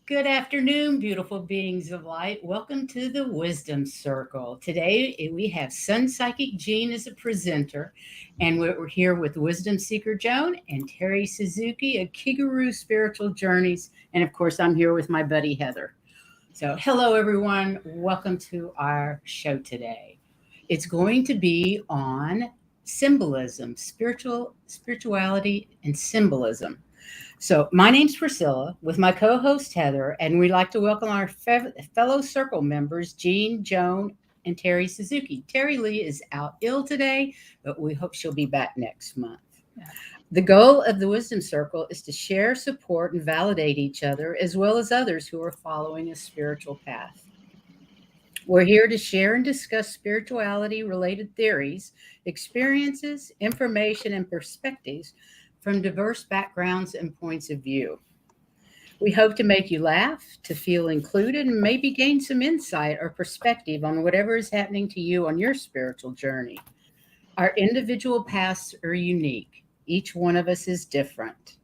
Good afternoon, beautiful beings of light. Welcome to the Wisdom Circle. Today we have Sun Psychic Jean as a presenter, and we're here with Wisdom Seeker Joan and Terry Suzuki of Kigaroo Spiritual Journeys. And of course, I'm here with my buddy Heather. So, hello everyone. Welcome to our show today. It's going to be on symbolism, spirituality, and symbolism. So, my name's Priscilla with my co host Heather, and we'd like to welcome our fellow circle members, Jean, Joan, and Terry Suzuki. Terry Lee is out ill today, but we hope she'll be back next month. The goal of the Wisdom Circle is to share, support, and validate each other, as well as others who are following a spiritual path. We're here to share and discuss spirituality related theories, experiences, information, and perspectives from diverse backgrounds and points of view. We hope to make you laugh, to feel included, and maybe gain some insight or perspective on whatever is happening to you on your spiritual journey. Our individual paths are unique, each one of us is different.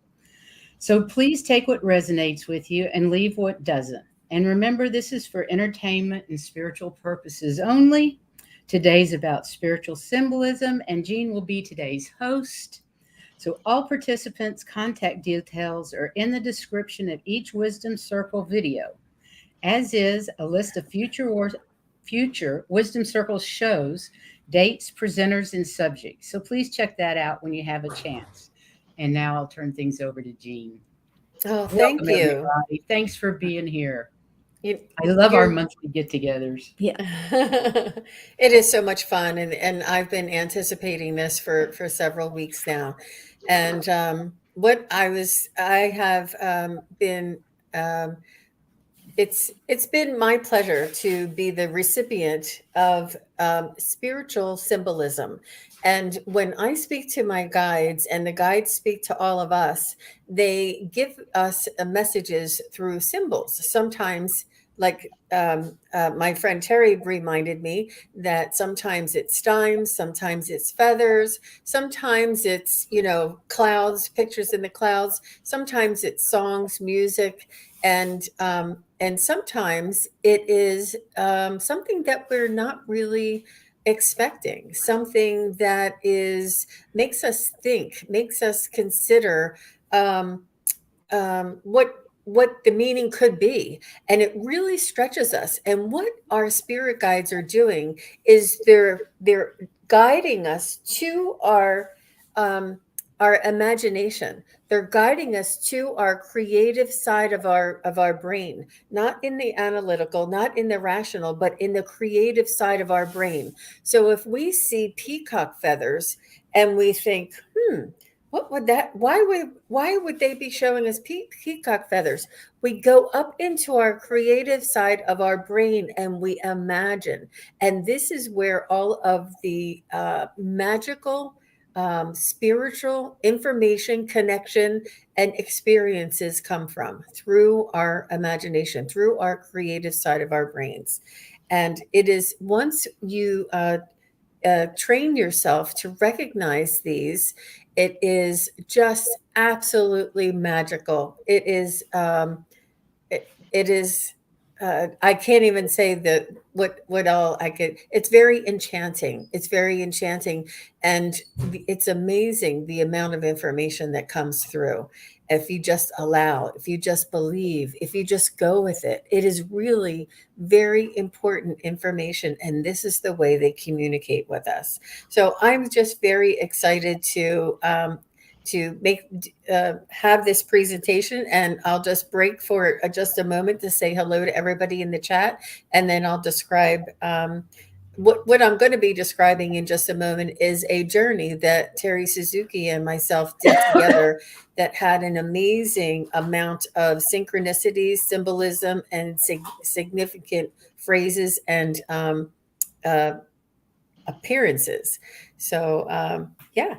So please take what resonates with you and leave what doesn't. And remember, this is for entertainment and spiritual purposes only. Today's about spiritual symbolism, and Jean will be today's host. So all participants' contact details are in the description of each Wisdom Circle video, as is a list of future Wisdom Circle shows, dates, presenters, and subjects. So please check that out when you have a chance. And now I'll turn things over to Jean. Oh, Welcome, thank you. everybody. Thanks for being here. You, I love our you're, monthly get-togethers. yeah. It is so much fun, and I've been anticipating this for several weeks now. And I have been. Um, it's been my pleasure to be the recipient of spiritual symbolism. And when I speak to my guides and the guides speak to all of us, they give us messages through symbols. Sometimes, like my friend Terry reminded me that sometimes it's dimes, sometimes it's feathers, sometimes it's, clouds, pictures in the clouds, sometimes it's songs, music, and sometimes it is something that we're not really expecting, something that is makes us think, makes us consider um, what the meaning could be, and it really stretches us. And what our spirit guides are doing is they're guiding us to um, our imagination. They're guiding us to our creative side of our brain, not in the analytical, not in the rational, but in the creative side of our brain. So if we see peacock feathers and we think, what would that why would they be showing us peacock feathers? We go up into our creative side of our brain and we imagine. And this is where all of the magical spiritual information, connection, and experiences come from, through our imagination, through our creative side of our brains. And it is once you train yourself to recognize these, it is just absolutely magical. It is I can't even say that what all I could. It's very enchanting. It's very enchanting, and it's amazing the amount of information that comes through. If you just allow, if you just believe, if you just go with it, it is really very important information, and this is the way they communicate with us. So I'm just very excited to make have this presentation, and I'll just break for just a moment to say hello to everybody in the chat, and then I'll describe what I'm going to be describing in just a moment is a journey that Terry Suzuki and myself did together that had an amazing amount of synchronicities, symbolism, and significant phrases and uh, appearances. So yeah.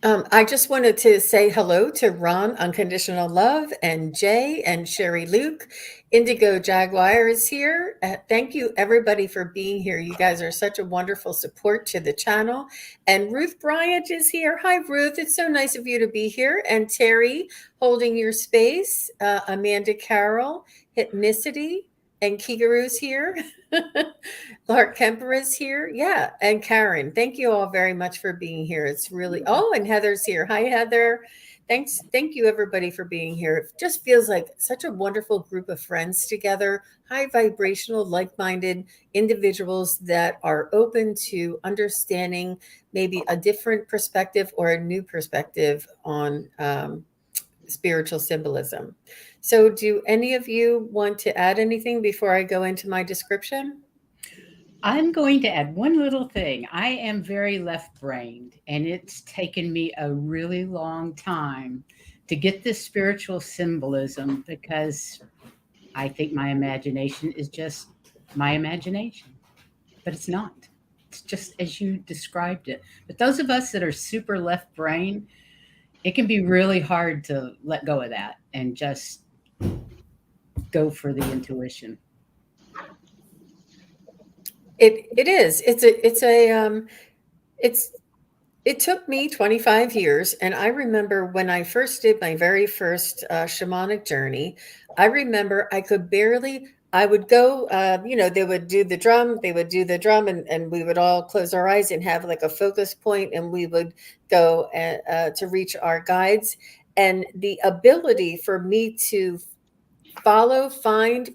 I just wanted to say hello to Ron, Unconditional Love, and Jay and Sherry Luke. Indigo Jaguar is here. Thank you, everybody, for being here. You guys are such a wonderful support to the channel. And Ruth Bryant is here. Hi, Ruth. It's so nice of you to be here. And Terry holding your space. Amanda Carroll, Hypnicity, and Kigaru's here. Clark Kemper is here. Yeah. And Karen, thank you all very much for being here. It's really, oh, and Heather's here. Hi, Heather. Thanks. Thank you, everybody, for being here. It just feels like such a wonderful group of friends together, high vibrational, like minded individuals that are open to understanding maybe a different perspective or a new perspective on spiritual symbolism. So, do any of you want to add anything before I go into my description? I'm going to add one little thing. I am very left brained, and it's taken me a really long time to get this spiritual symbolism because I think my imagination is just my imagination, but it's not. It's just as you described it. But those of us that are super left brain, it can be really hard to let go of that and just go for the intuition. It is. It took me 25 years, and I remember when I first did my very first shamanic journey. I remember I could barely. I would go. They would do the drum. They would do the drum, and we would all close our eyes and have like a focus point, and we would go to reach our guides. And the ability for me to follow, find,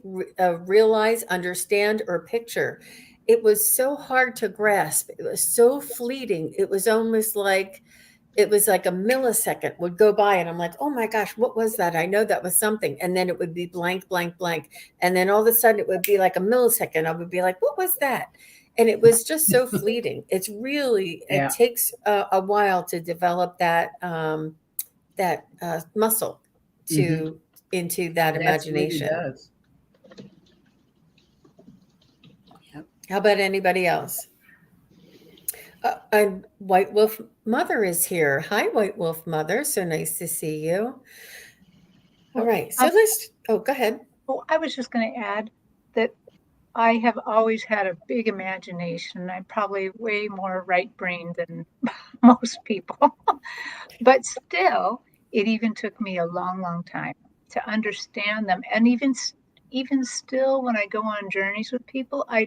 realize, understand, or picture. It was so hard to grasp. It was so fleeting. It was like a millisecond would go by, and I'm like, oh my gosh, what was that? I know that was something. And then it would be blank, blank, blank. And then all of a sudden it would be like a millisecond. I would be like, what was that? And it was just so fleeting. It takes a while to develop that muscle to into that It absolutely imagination. does. How about anybody else? And White Wolf Mother is here. Hi, White Wolf Mother. So nice to see you. All right. So go ahead. Well, I was just going to add that I have always had a big imagination. I'm probably way more right-brained than most people. But still, it even took me a long, long time to understand them. And even still, when I go on journeys with people, I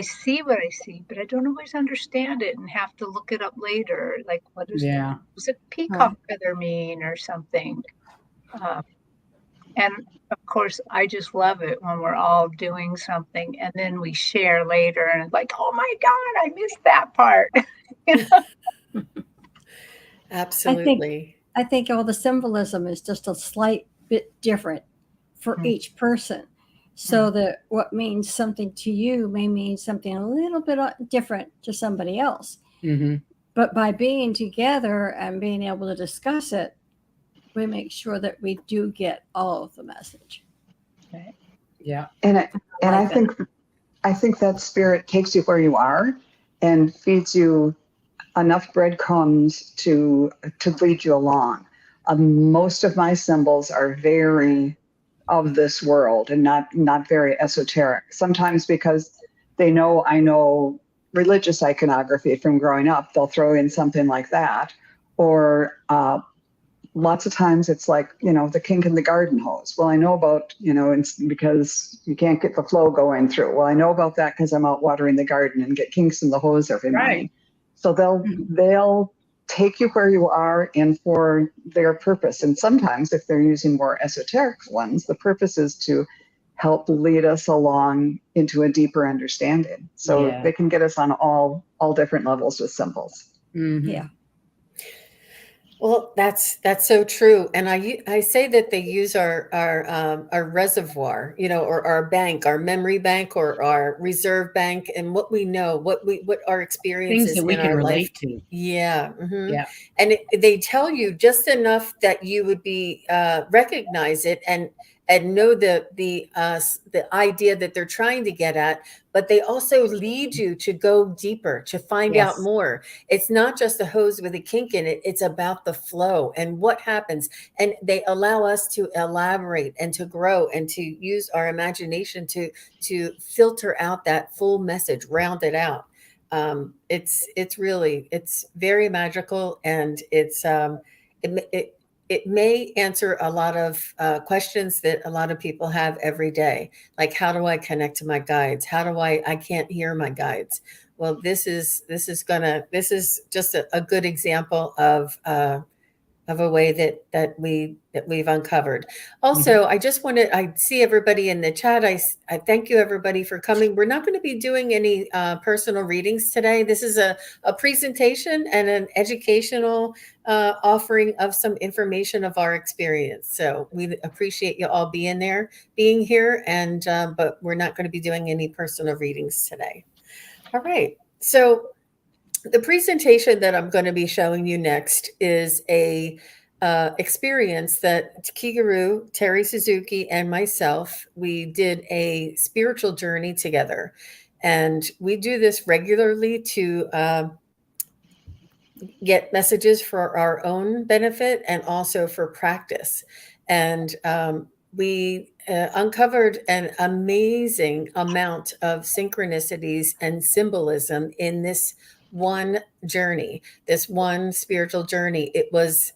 see what I see, but I don't always understand it and have to look it up later. Like, does a peacock feather mean or something? And of course, I just love it when we're all doing something and then we share later and it's like, oh my God, I missed that part. Absolutely. I think all the symbolism is just a slight bit different for each person. So that what means something to you may mean something a little bit different to somebody else. Mm-hmm. But by being together and being able to discuss it, we make sure that we do get all of the message. Right. Yeah. And I think that spirit takes you where you are and feeds you enough breadcrumbs to lead you along. Most of my symbols are very of this world and not very esoteric. Sometimes because I know religious iconography from growing up, they'll throw in something like that. Or lots of times it's like, the kink in the garden hose. Well, I know about, because you can't get the flow going through. Well, I know about that because I'm out watering the garden and get kinks in the hose every morning. So they'll take you where you are and for their purpose. And sometimes if they're using more esoteric ones, the purpose is to help lead us along into a deeper understanding. So they can get us on all different levels with symbols. Mm-hmm. Yeah. Well, that's so true, and I say that they use our reservoir, or our bank, our memory bank, or our reserve bank, and what we know, what our experiences Things that we in can our relate life. to. Yeah, Yeah. And they tell you just enough that you would be recognize it, and and know the idea that they're trying to get at, but they also lead you to go deeper, to find out Yes. more. It's not just a hose with a kink in it. It's about the flow and what happens. And they allow us to elaborate and to grow and to use our imagination to filter out that full message, round it out. It's really, it's very magical, and it may answer a lot of questions that a lot of people have every day. Like, how do I connect to my guides? How do I can't hear my guides? Well, this is just a good example of a way that we've uncovered. Also, I just wanted, I see everybody in the chat. I thank you everybody for coming. We're not going to be doing any personal readings today. This is a presentation and an educational offering of some information of our experience. So we appreciate you all being here, and but we're not going to be doing any personal readings today. All right. So the presentation that I'm going to be showing you next is a experience that Kigaru, Terry Suzuki, and myself, we did a spiritual journey together. And we do this regularly to get messages for our own benefit and also for practice. And we uncovered an amazing amount of synchronicities and symbolism in this one journey, this one spiritual journey. It was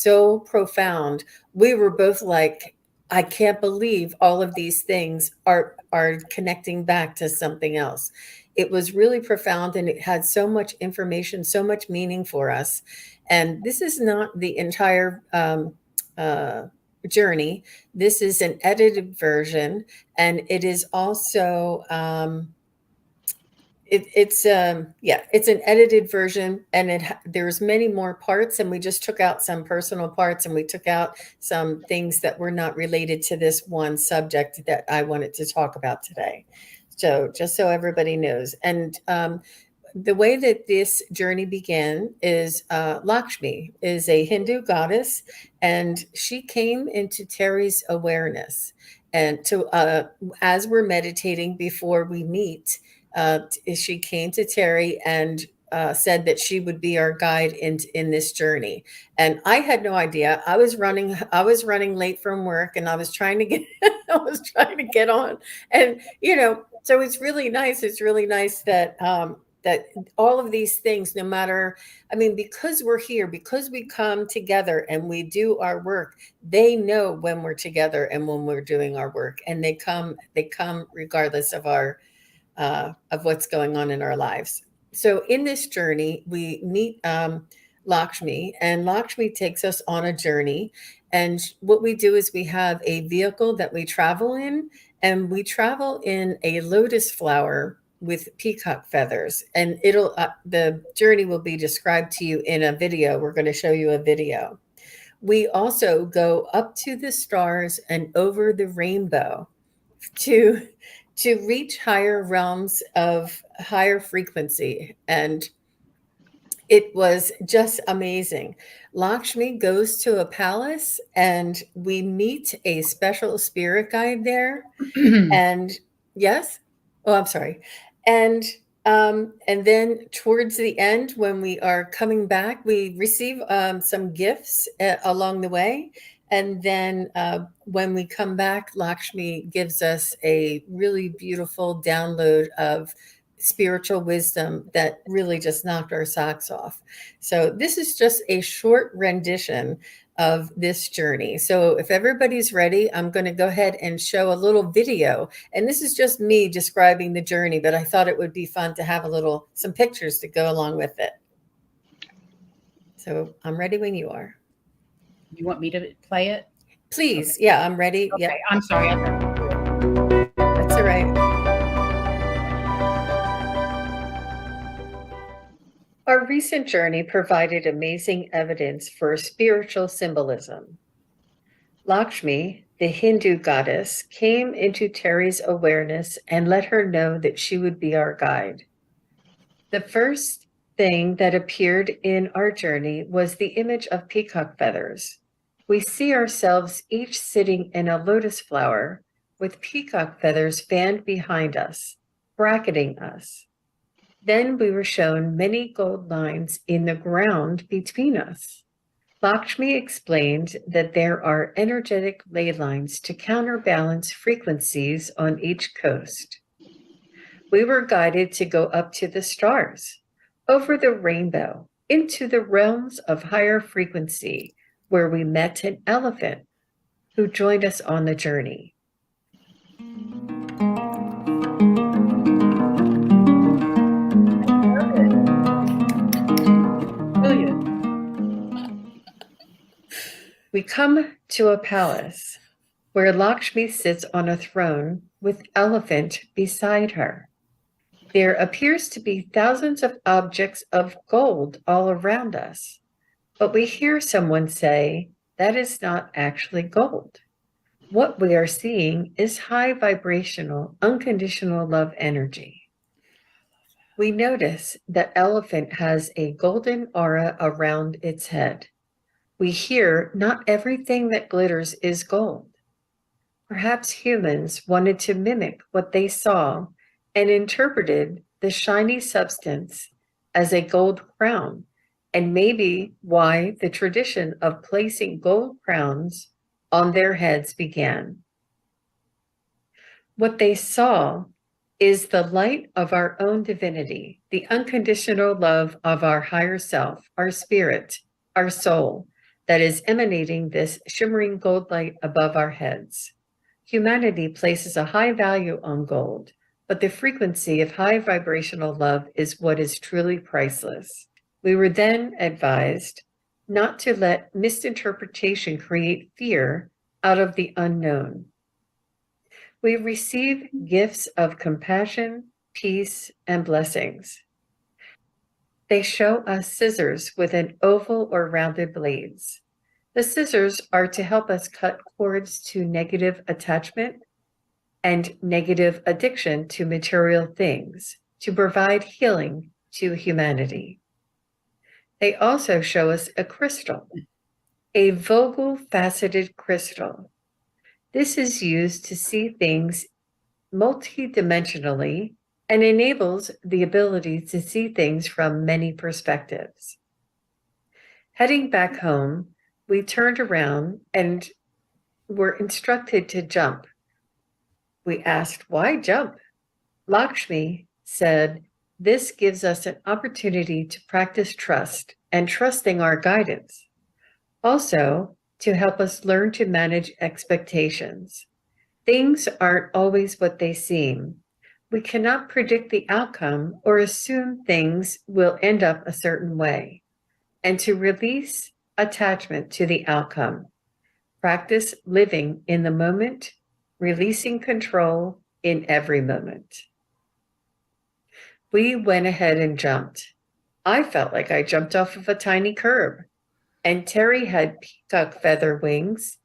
so profound. We were both like, I can't believe all of these things are connecting back to something else. It was really profound, and it had so much information, so much meaning for us. And this is not the entire journey. This is an edited version, and it is also it's an edited version, and there's many more parts, and we just took out some personal parts, and we took out some things that were not related to this one subject that I wanted to talk about today. So just so everybody knows. And the way that this journey began is Lakshmi is a Hindu goddess, and she came into Terry's awareness. And as we're meditating before we meet, she came to Terry and said that she would be our guide in this journey. And I had no idea. I was running late from work, and I was trying to get on. And so it's really nice. It's really nice that that all of these things, no matter, because we're here, because we come together and we do our work, they know when we're together and when we're doing our work, and they come regardless of of what's going on in our lives. So in this journey, we meet Lakshmi, and Lakshmi takes us on a journey. And what we do is we have a vehicle that we travel in, and we travel in a lotus flower with peacock feathers. And the journey will be described to you in a video. We're going to show you a video. We also go up to the stars and over the rainbow to reach higher realms of higher frequency. And it was just amazing. Lakshmi goes to a palace, and we meet a special spirit guide there. And yes, oh, I'm sorry. And then towards the end, when we are coming back, we receive some gifts along the way. And then when we come back, Lakshmi gives us a really beautiful download of spiritual wisdom that really just knocked our socks off. So this is just a short rendition of this journey. So if everybody's ready, I'm going to go ahead and show a little video. And this is just me describing the journey, but I thought it would be fun to have some pictures to go along with it. So I'm ready when you are. You want me to play it? Please. Okay. Yeah, I'm ready. Okay. Yeah. I'm sorry. That's all right. Our recent journey provided amazing evidence for spiritual symbolism. Lakshmi, the Hindu goddess, came into Terry's awareness and let her know that she would be our guide. The first thing that appeared in our journey was the image of peacock feathers. We see ourselves each sitting in a lotus flower with peacock feathers fanned behind us, bracketing us. Then we were shown many gold lines in the ground between us. Lakshmi explained that there are energetic ley lines to counterbalance frequencies on each coast. We were guided to go up to the stars, over the rainbow, into the realms of higher frequency, where we met an elephant who joined us on the journey. Brilliant. We come to a palace where Lakshmi sits on a throne with elephant beside her. There appears to be thousands of objects of gold all around us, but we hear someone say that is not actually gold. What we are seeing is high vibrational, unconditional love energy. We notice that elephant has a golden aura around its head. We hear not everything that glitters is gold. Perhaps humans wanted to mimic what they saw and interpreted the shiny substance as a gold crown, and maybe why the tradition of placing gold crowns on their heads began. What they saw is the light of our own divinity, the unconditional love of our higher self, our spirit, our soul, that is emanating this shimmering gold light above our heads. Humanity places a high value on gold, but the frequency of high vibrational love is what is truly priceless. We were then advised not to let misinterpretation create fear out of the unknown. We receive gifts of compassion, peace, and blessings. They show us scissors with an oval or rounded blades. The scissors are to help us cut cords to negative attachment and negative addiction to material things, to provide healing to humanity. They also show us a crystal, a Vogel-faceted crystal. This is used to see things multidimensionally and enables the ability to see things from many perspectives. Heading back home, we turned around and were instructed to jump. We asked, why jump? Lakshmi said, this gives us an opportunity to practice trust and trusting our guidance. Also, to help us learn to manage expectations. Things aren't always what they seem. We cannot predict the outcome or assume things will end up a certain way. And to release attachment to the outcome. Practice living in the moment, releasing control in every moment. We went ahead and jumped. I felt like I jumped off of a tiny curb, and Terry had peacock feather wings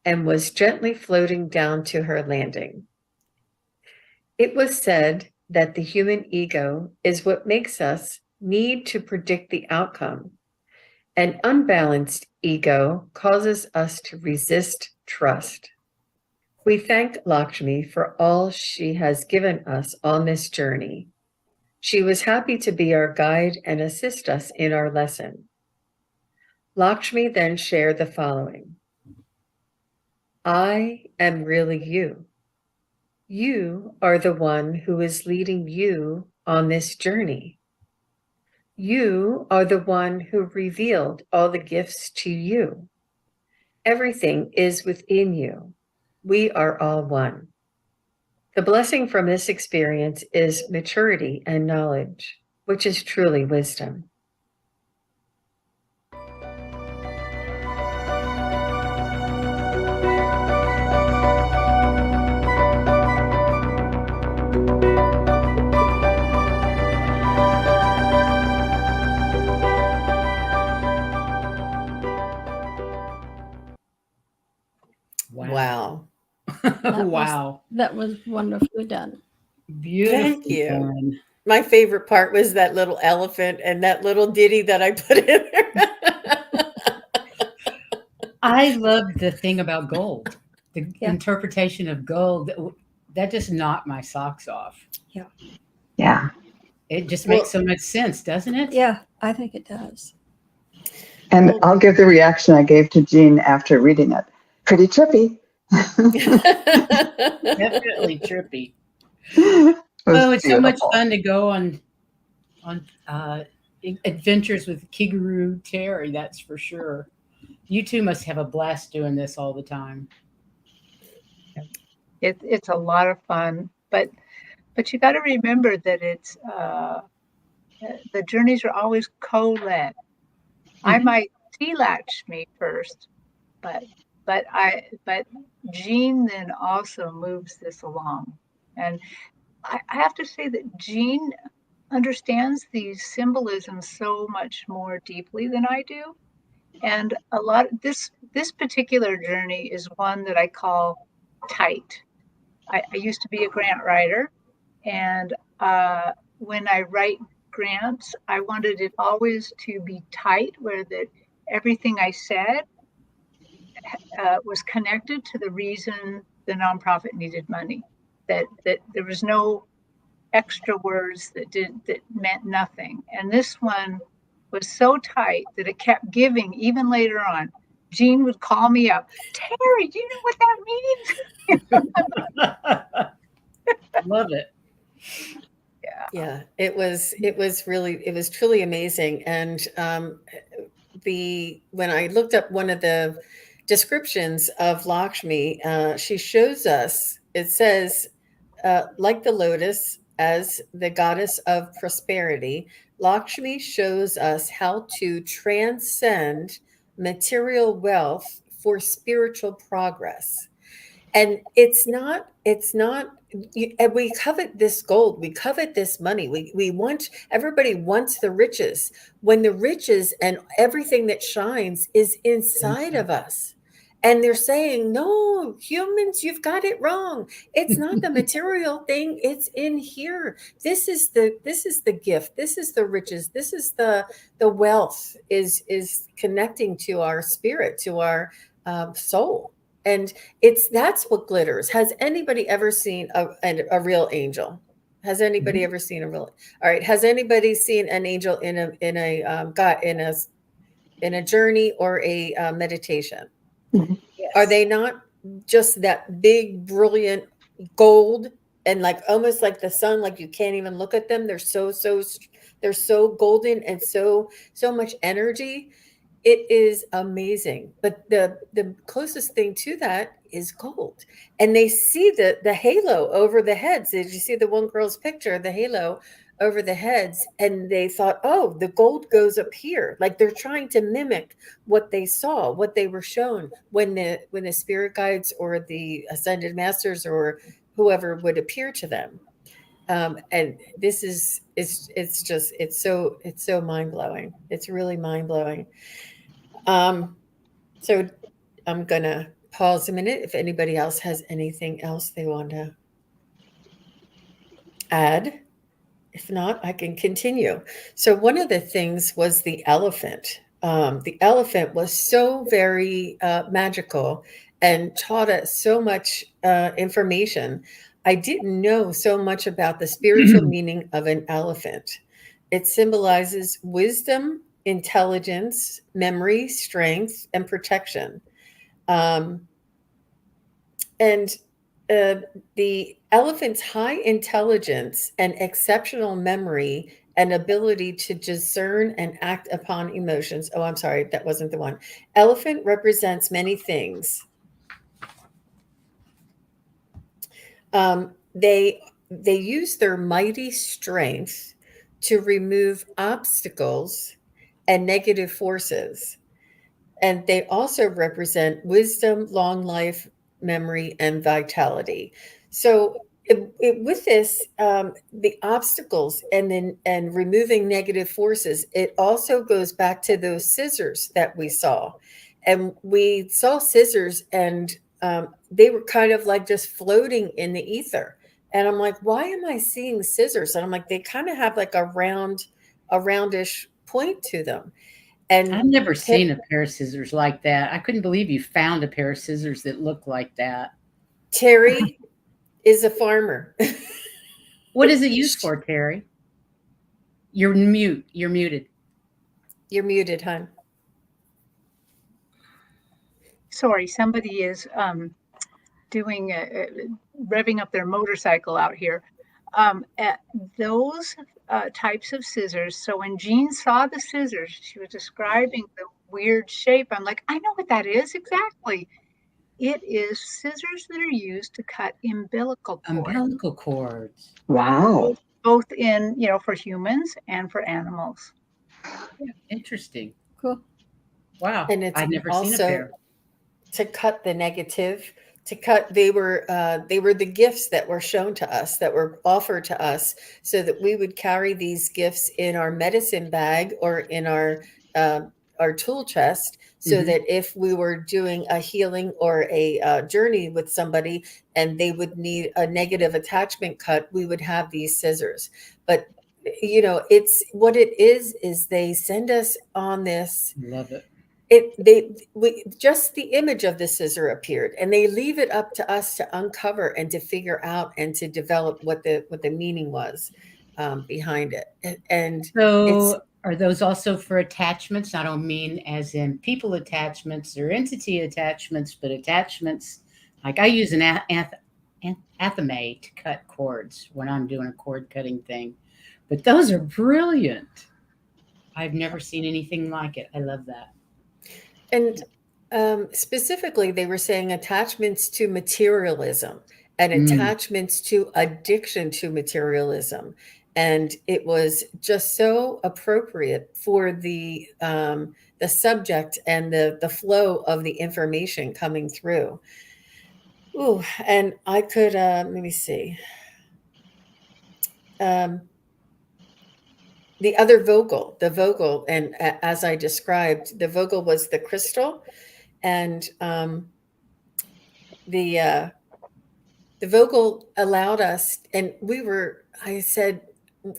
and was gently floating down to her landing. It was said that the human ego is what makes us need to predict the outcome. An unbalanced ego causes us to resist trust. We thank Lakshmi for all she has given us on this journey. She was happy to be our guide and assist us in our lesson. Lakshmi then shared the following. I am really you. You are the one who is leading you on this journey. You are the one who revealed all the gifts to you. Everything is within you. We are all one. The blessing from this experience is maturity and knowledge, which is truly wisdom. Wow. Wow. That was wonderfully done. Beautiful. Thank you. done. My favorite part was that little elephant and that little ditty that I put in there. I love the thing about gold, the Yeah. interpretation of gold. That just knocked my socks off. Yeah. It just Well- makes so much sense, doesn't it? Yeah, I think it does. And Well- I'll give the reaction I gave to Jean after reading it. Pretty trippy. Definitely trippy. It was Oh, it's so much beautiful. fun to go on adventures with Kigaroo Terry. That's for sure. You two must have a blast doing this all the time. It's a lot of fun, but you got to remember that it's the journeys are always co-led. I Mhm. might latch me first, but Jean then also moves this along, and I have to say that Jean understands these symbolisms so much more deeply than I do, and a lot of this particular journey is one that I call tight. I used to be a grant writer, and when I write grants, I wanted it always to be tight, where that everything I said was connected to the reason the nonprofit needed money. That there was no extra words that meant nothing. And this one was so tight that it kept giving even later on. Jean would call me up, Terry, do you know what that means? Love it. Yeah, it was truly amazing. And when I looked up one of the descriptions of Lakshmi, she shows us, it says, like the lotus as the goddess of prosperity, Lakshmi shows us how to transcend material wealth for spiritual progress. And and we covet this gold, we covet this money, we want, everybody wants the riches, when the riches and everything that shines is inside of us. And they're saying, no, humans, you've got it wrong. It's not the material thing, it's in here. This is the gift, this is the riches, this is the wealth, is connecting to our spirit, to our soul. And that's what glitters. Has anybody ever seen a real angel? Has anybody ever seen a real? All right. Has anybody seen an angel in a journey or a meditation? Yes. Are they not just that big, brilliant gold and like almost like the sun? Like you can't even look at them. They're they're so golden and so much energy. It is amazing. But the closest thing to that is gold. And they see the halo over the heads. Did you see the one girl's picture, the halo over the heads? And they thought, oh, the gold goes up here. Like they're trying to mimic what they saw, what they were shown when the spirit guides or the ascended masters or whoever would appear to them. And this is it's so mind-blowing. It's really mind-blowing. So I'm gonna pause a minute if anybody else has anything else they want to add. If not, I can continue. So one of the things was the elephant. The elephant was so very magical and taught us so much information. I didn't know so much about the spiritual meaning of an elephant. It symbolizes wisdom, intelligence, memory, strength, and protection. And the elephant's high intelligence and exceptional memory and ability to discern and act upon emotions. Oh, I'm sorry, that wasn't the one. Elephant represents many things. They use their mighty strength to remove obstacles and negative forces. And they also represent wisdom, long life, memory, and vitality. So with this, the obstacles and removing negative forces, it also goes back to those scissors that we saw. And we saw scissors and they were kind of like just floating in the ether. And I'm like, why am I seeing scissors? And I'm like, they kind of have like a roundish point to them. And I've never seen a pair of scissors like that. I couldn't believe you found a pair of scissors that looked like that. Terry is a farmer. What is it used for, Terry? You're mute. You're muted. You're muted, hon. Sorry, somebody is doing revving up their motorcycle out here. At those types of scissors. So when Jean saw the scissors, she was describing the weird shape. I'm like, I know what that is exactly. It is scissors that are used to cut umbilical cord. Umbilical cords. Wow. Both in, for humans and for animals. Yeah, interesting. Cool. Wow. And it's I've never seen a also pair. to cut the negative, to cut, they were the gifts that were shown to us, that were offered to us, so that we would carry these gifts in our medicine bag or in our tool chest, so that if we were doing a healing or a journey with somebody and they would need a negative attachment cut, we would have these scissors. But it's what it is they send us on this. Love it. Just the image of the scissor appeared, and they leave it up to us to uncover and to figure out and to develop what the meaning was behind it. And So are those also for attachments? I don't mean as in people attachments or entity attachments, but attachments. Like I use an athame to cut cords when I'm doing a cord cutting thing. But those are brilliant. I've never seen anything like it. I love that. And specifically, they were saying attachments to materialism and attachments to addiction to materialism. And it was just so appropriate for the subject and the flow of the information coming through. Ooh, and I could, let me see. The other the Vogel, and as I described, the Vogel was the crystal, and the Vogel allowed us, and I said,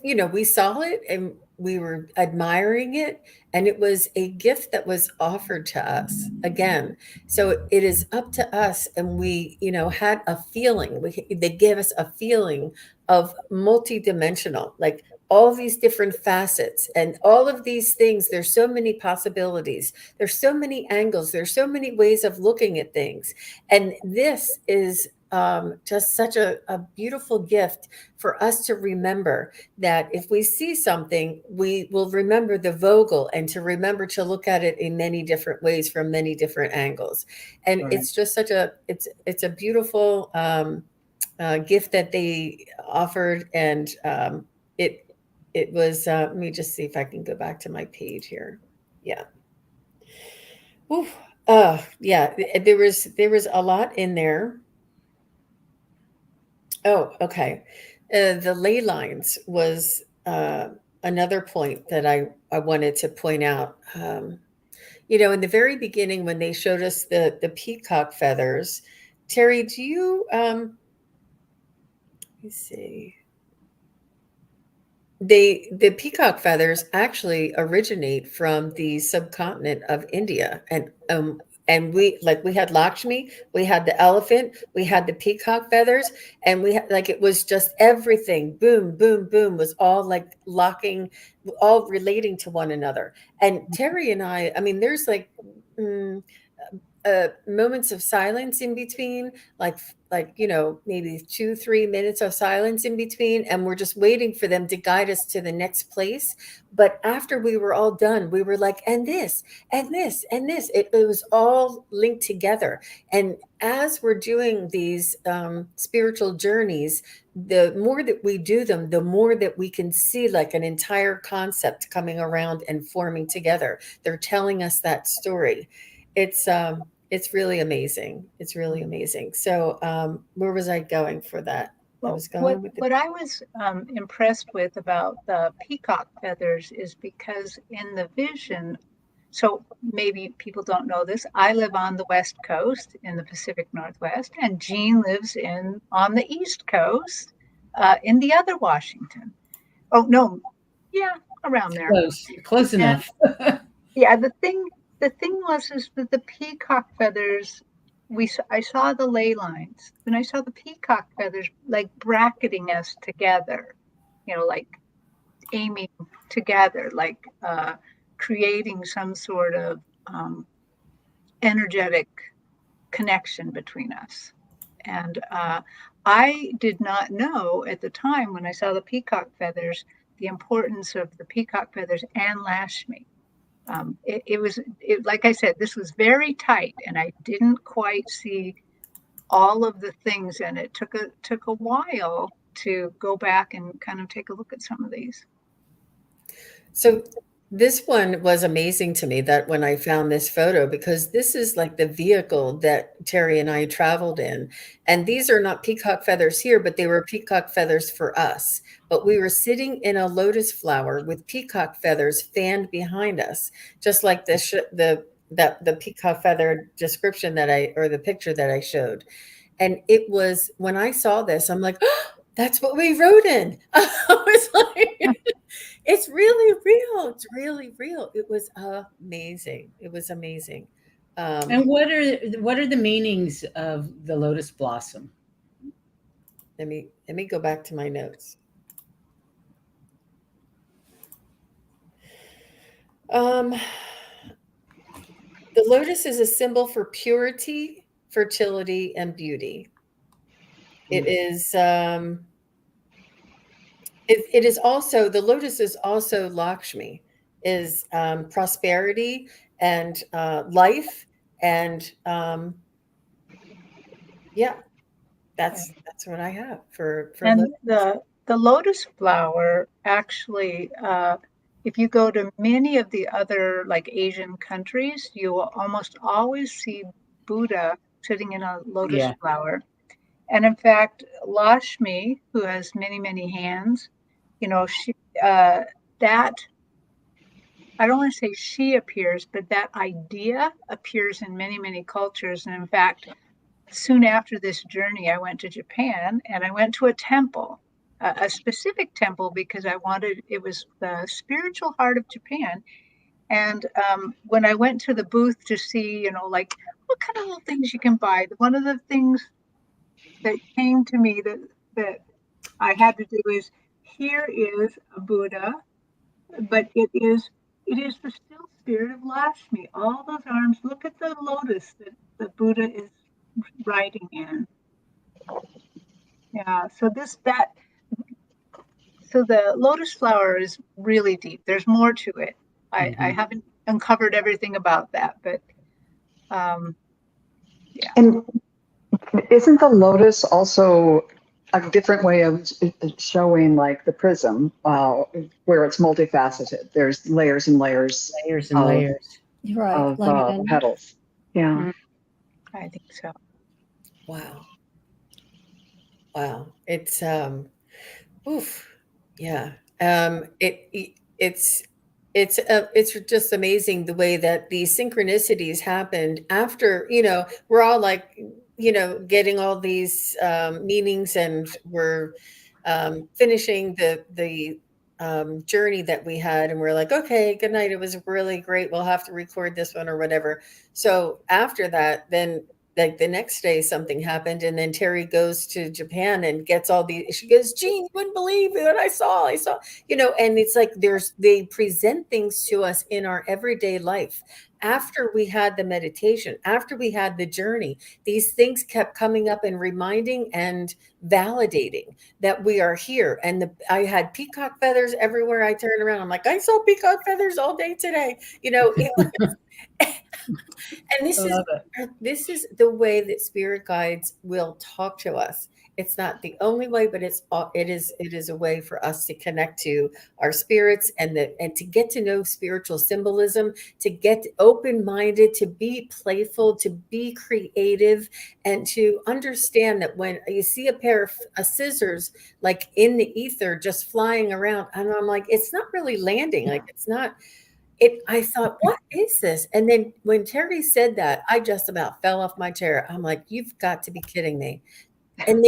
we saw it and we were admiring it, and it was a gift that was offered to us again. So it is up to us, and we, had a feeling. They gave us a feeling of multidimensional, like all these different facets and all of these things. There's so many possibilities. There's so many angles. There's so many ways of looking at things. And this is just such a beautiful gift for us to remember that if we see something, we will remember the Vogel, and to remember to look at it in many different ways from many different angles. And it's just such it's a beautiful gift that they offered. And it was, let me just see if I can go back to my page here. Yeah. Ooh, yeah, there was a lot in there. Oh, okay. The ley lines was another point that I wanted to point out. In the very beginning, when they showed us the peacock feathers, Terry, do you, let me see. The peacock feathers actually originate from the subcontinent of India, and we had Lakshmi, we had the elephant, we had the peacock feathers, and we had, it was just everything, boom, boom, boom, was all locking, all relating to one another. And Terry and I mean, there's moments of silence in between, maybe 2-3 minutes of silence in between, and we're just waiting for them to guide us to the next place. But after we were all done, we were like, and this and this and this, it was all linked together. And as we're doing these spiritual journeys, the more that we do them, the more that we can see an entire concept coming around and forming together. They're telling us that story. It's really amazing. It's really amazing. So where was I going for that? Well, I was going with what I was impressed with about the peacock feathers is because in the vision, so maybe people don't know this, I live on the West Coast in the Pacific Northwest, and Jean lives on the East Coast in the other Washington. Oh, no. Yeah, around there. Close enough. Yeah, the thing was is that the peacock feathers, I saw the ley lines, then I saw the peacock feathers like bracketing us together, like aiming together, like creating some sort of energetic connection between us. And I did not know at the time when I saw the peacock feathers the importance of the peacock feathers and Lashmi. Like I said, this was very tight, and I didn't quite see all of the things, and it took a while to go back and kind of take a look at some of these. So this one was amazing to me that when I found this photo, because this is like the vehicle that Terry and I traveled in. And these are not peacock feathers here, but they were peacock feathers for us. But we were sitting in a lotus flower with peacock feathers fanned behind us, just like the peacock feather description or the picture that I showed. And it was, when I saw this, I'm like, oh, that's what we rode in. I was like, it's really real. It's really real. It was amazing. It was amazing. And what are the meanings of the lotus blossom? Let me go back to my notes. The lotus is a symbol for purity, fertility, and beauty. It is it is also, the lotus is also Lakshmi, is prosperity and life, and yeah, that's what I have for And lotus. the lotus flower actually, if you go to many of the other like Asian countries, you will almost always see Buddha sitting in a lotus Yeah. flower. And in fact, Lashmi, who has many, many hands, she that I don't want to say she appears, but that idea appears in many, many cultures. And in fact, soon after this journey, I went to Japan and I went to a temple, a specific temple, because it was the spiritual heart of Japan. And when I went to the booth to see, like what kind of little things you can buy, one of the things that came to me that I had to do is, here is a Buddha, but it is the still spirit of Lakshmi. All those arms, look at the lotus that the Buddha is riding in. Yeah, so the lotus flower is really deep. There's more to it. I haven't uncovered everything about that, but yeah. And isn't the lotus also a different way of showing like the prism, where it's multifaceted? There's layers and layers Layers and of, layers. Right. of Like an petals. Yeah. I think so. Wow. Wow. It's oof. Yeah. It's just amazing the way that these synchronicities happened after, we're all like, getting all these meanings, and we're finishing the journey that we had, and we're like, okay, good night. It was really great. We'll have to record this one or whatever. So after that, then like the next day something happened, and then Terry goes to Japan and gets all these, she goes, Gene, you wouldn't believe what I saw, and it's like they present things to us in our everyday life. After we had the meditation, after we had the journey, these things kept coming up and reminding and validating that we are here. And I had peacock feathers everywhere I turned around. I'm like, I saw peacock feathers all day today. And this is the way that spirit guides will talk to us. It's not the only way, but it is a way for us to connect to our spirits, and to get to know spiritual symbolism, to get open-minded, to be playful, to be creative, and to understand that when you see a pair of scissors like in the ether just flying around, and I'm like, it's not really landing, like it's not. I thought, what is this? And then when Terry said that, I just about fell off my chair. I'm like, you've got to be kidding me. And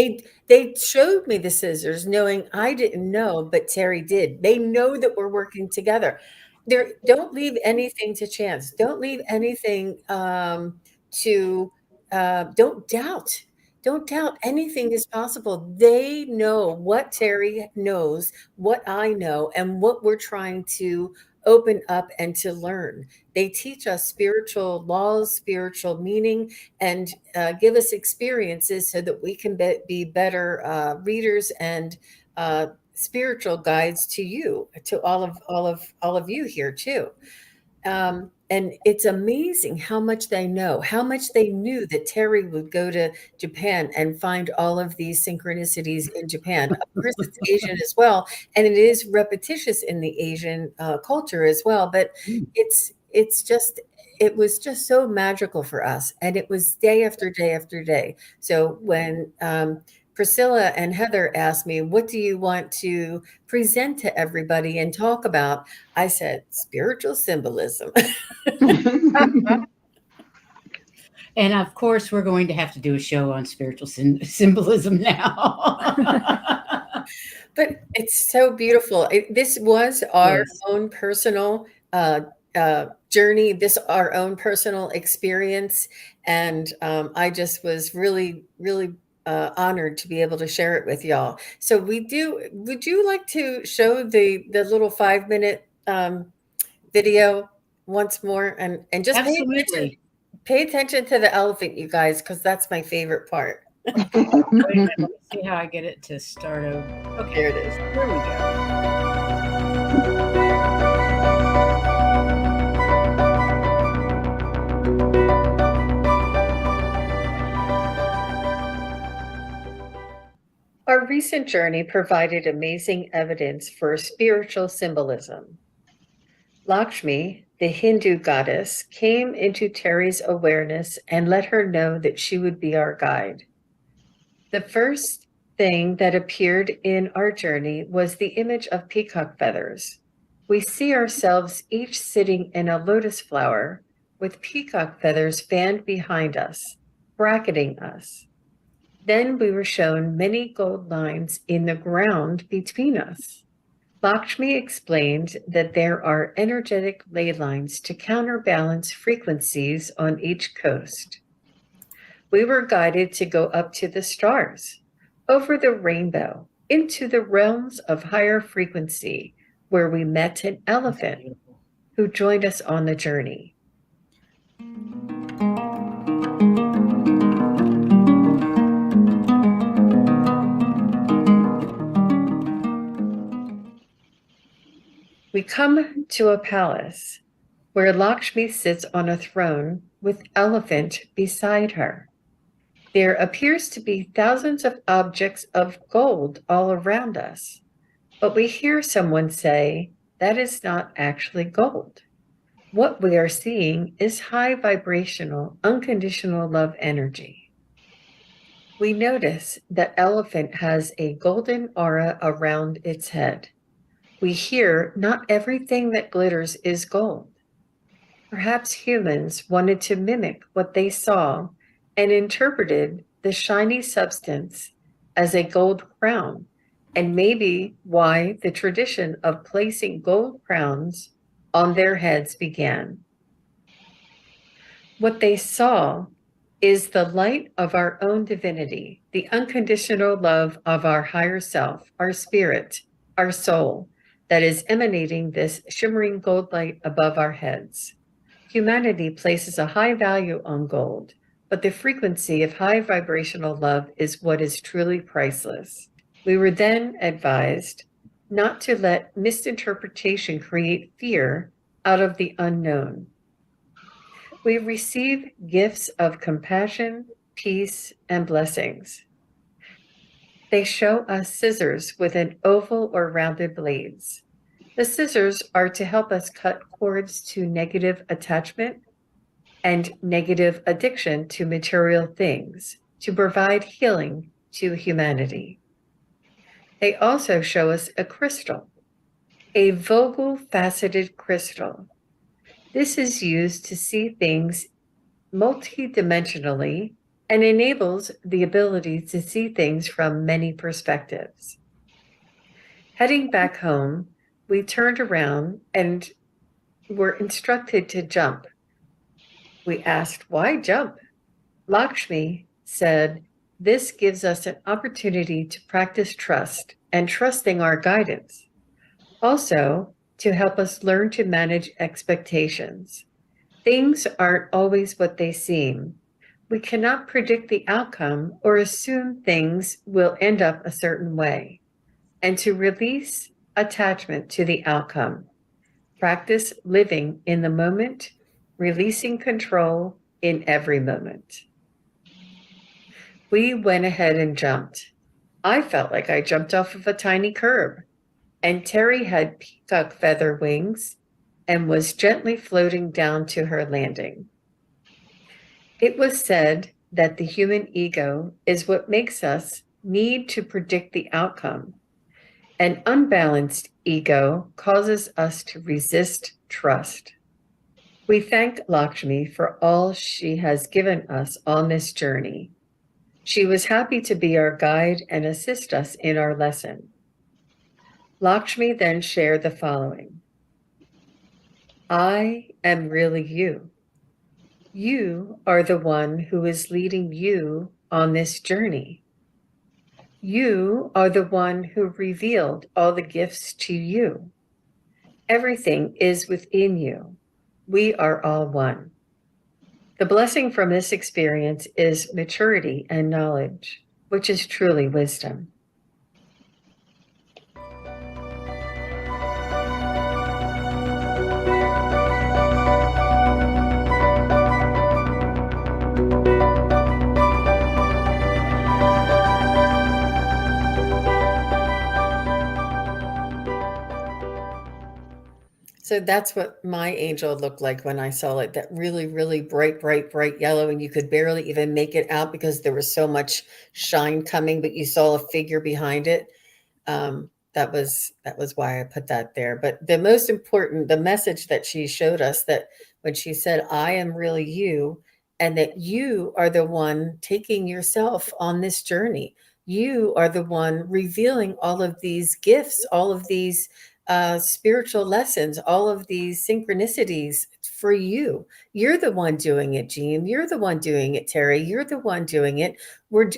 they showed me the scissors, knowing I didn't know, but Terry did. They know that we're working together. Don't leave anything to chance. Don't leave anything to don't doubt. Don't doubt anything is possible. They know what Terry knows, what I know, and what we're trying to open up and to learn. They teach us spiritual laws, spiritual meaning, and give us experiences so that we can be better readers and spiritual guides to you, to all of you here too. And it's amazing how much they know, how much they knew that Terry would go to Japan and find all of these synchronicities in Japan. Of course, it's Asian as well, and it is repetitious in the Asian culture as well. But it's just it was just so magical for us, and it was day after day after day. So when Priscilla and Heather asked me, "What do you want to present to everybody and talk about?" I said, "Spiritual symbolism." And of course, we're going to have to do a show on spiritual symbolism now. But it's so beautiful. This was our Yes. own personal journey, this our own personal experience, and I just was really, really honored to be able to share it with y'all. So we do. Would you like to show the little 5-minute video once more, and just Absolutely. pay attention to the elephant, you guys, because that's my favorite part. Wait a minute, let me see how I get it to start over. Okay, There it is. here we go. Our recent journey provided amazing evidence for spiritual symbolism. Lakshmi, the Hindu goddess, came into Terry's awareness and let her know that she would be our guide. The first thing that appeared in our journey was the image of peacock feathers. We see ourselves each sitting in a lotus flower with peacock feathers fanned behind us, bracketing us. Then we were shown many gold lines in the ground between us. Lakshmi explained that there are energetic ley lines to counterbalance frequencies on each coast. We were guided to go up to the stars, over the rainbow, into the realms of higher frequency, where we met an elephant who joined us on the journey. We come to a palace where Lakshmi sits on a throne with elephant beside her. There appears to be thousands of objects of gold all around us, but we hear someone say that is not actually gold. What we are seeing is high vibrational, unconditional love energy. We notice that elephant has a golden aura around its head. We hear not everything that glitters is gold. Perhaps humans wanted to mimic what they saw and interpreted the shiny substance as a gold crown, and maybe why the tradition of placing gold crowns on their heads began. What they saw is the light of our own divinity, the unconditional love of our higher self, our spirit, our soul, that is emanating this shimmering gold light above our heads. Humanity places a high value on gold, but the frequency of high vibrational love is what is truly priceless. We were then advised not to let misinterpretation create fear out of the unknown. We receive gifts of compassion, peace, and blessings. They show us scissors with an oval or rounded blades. The scissors are to help us cut cords to negative attachment and negative addiction to material things, to provide healing to humanity. They also show us a crystal, a Vogel faceted crystal. This is used to see things multidimensionally and enables the ability to see things from many perspectives. Heading back home, we turned around and were instructed to jump. We asked, why jump? Lakshmi said, this gives us an opportunity to practice trust and trusting our guidance. Also, to help us learn to manage expectations. Things aren't always what they seem. We cannot predict the outcome or assume things will end up a certain way. And to release attachment to the outcome. Practice living in the moment, releasing control in every moment. We went ahead and jumped. I felt like I jumped off of a tiny curb, and Terry had peacock feather wings and was gently floating down to her landing. It was said that the human ego is what makes us need to predict the outcome. An unbalanced ego causes us to resist trust. We thank Lakshmi for all she has given us on this journey. She was happy to be our guide and assist us in our lesson. Lakshmi then shared the following. I am really you. You are the one who is leading you on this journey. You are the one who revealed all the gifts to you. Everything is within you. We are all one. The blessing from this experience is maturity and knowledge, which is truly wisdom. So that's what my angel looked like when I saw it, that really, really bright, bright, bright yellow. And you could barely even make it out because there was so much shine coming, but you saw a figure behind it. That was why I put that there. But the most important, the message that she showed us, that when she said, I am really you, and that you are the one taking yourself on this journey. You are the one revealing all of these gifts, all of these spiritual lessons, all of these synchronicities for you. You're the one doing it, Jean. You're the one doing it, Terry. You're the one doing it.